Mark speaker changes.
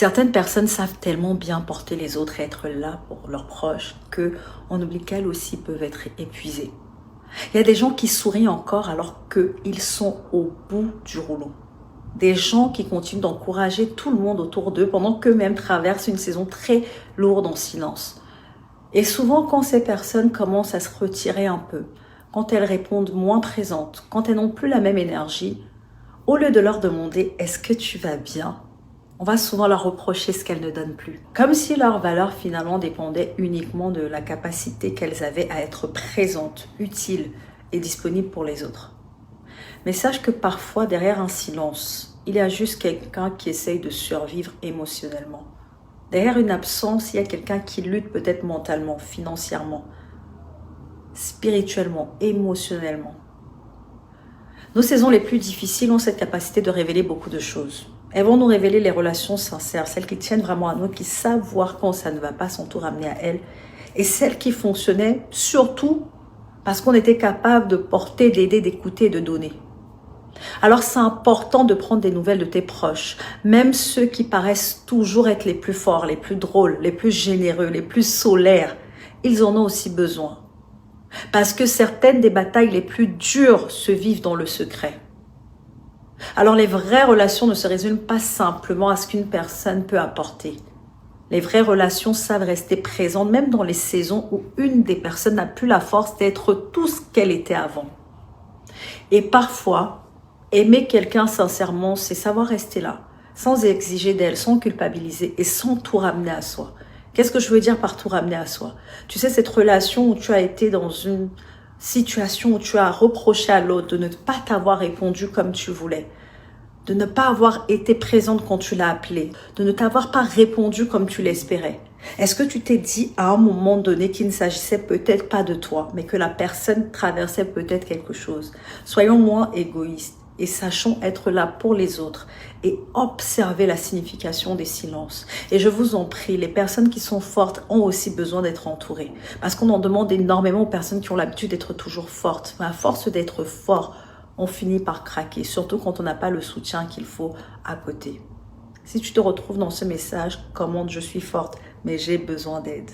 Speaker 1: Certaines personnes savent tellement bien porter les autres et être là pour leurs proches qu'on oublie qu'elles aussi peuvent être épuisées. Il y a des gens qui sourient encore alors qu'ils sont au bout du rouleau. Des gens qui continuent d'encourager tout le monde autour d'eux pendant qu'eux-mêmes traversent une saison très lourde en silence. Et souvent, quand ces personnes commencent à se retirer un peu, quand elles répondent moins présentes, quand elles n'ont plus la même énergie, au lieu de leur demander « Est-ce que tu vas bien ?», on va souvent leur reprocher ce qu'elles ne donnent plus. Comme si leur valeur finalement dépendait uniquement de la capacité qu'elles avaient à être présentes, utiles et disponibles pour les autres. Mais sache que parfois, derrière un silence, il y a juste quelqu'un qui essaye de survivre émotionnellement. Derrière une absence, il y a quelqu'un qui lutte peut-être mentalement, financièrement, spirituellement, émotionnellement. Nos saisons les plus difficiles ont cette capacité de révéler beaucoup de choses. Elles vont nous révéler les relations sincères, celles qui tiennent vraiment à nous, qui savent voir quand ça ne va pas, sont tout ramener à elles. Et celles qui fonctionnaient surtout parce qu'on était capable de porter, d'aider, d'écouter et de donner. Alors c'est important de prendre des nouvelles de tes proches, même ceux qui paraissent toujours être les plus forts, les plus drôles, les plus généreux, les plus solaires. Ils en ont aussi besoin. Parce que certaines des batailles les plus dures se vivent dans le secret. Alors les vraies relations ne se résument pas simplement à ce qu'une personne peut apporter. Les vraies relations savent rester présentes même dans les saisons où une des personnes n'a plus la force d'être tout ce qu'elle était avant. Et parfois, aimer quelqu'un sincèrement, c'est savoir rester là, sans exiger d'elle, sans culpabiliser et sans tout ramener à soi. Qu'est-ce que je veux dire par tout ramener à soi? Tu sais, cette relation où tu as été dans une situation où tu as reproché à l'autre de ne pas t'avoir répondu comme tu voulais, de ne pas avoir été présente quand tu l'as appelé, de ne t'avoir pas répondu comme tu l'espérais. Est-ce que tu t'es dit à un moment donné qu'il ne s'agissait peut-être pas de toi, mais que la personne traversait peut-être quelque chose? Soyons moins égoïstes et sachons être là pour les autres et observer la signification des silences. Et je vous en prie, les personnes qui sont fortes ont aussi besoin d'être entourées. Parce qu'on en demande énormément aux personnes qui ont l'habitude d'être toujours fortes. Mais à force d'être fort, on finit par craquer, surtout quand on n'a pas le soutien qu'il faut à côté. Si tu te retrouves dans ce message, commente « Je suis forte, mais j'ai besoin d'aide ».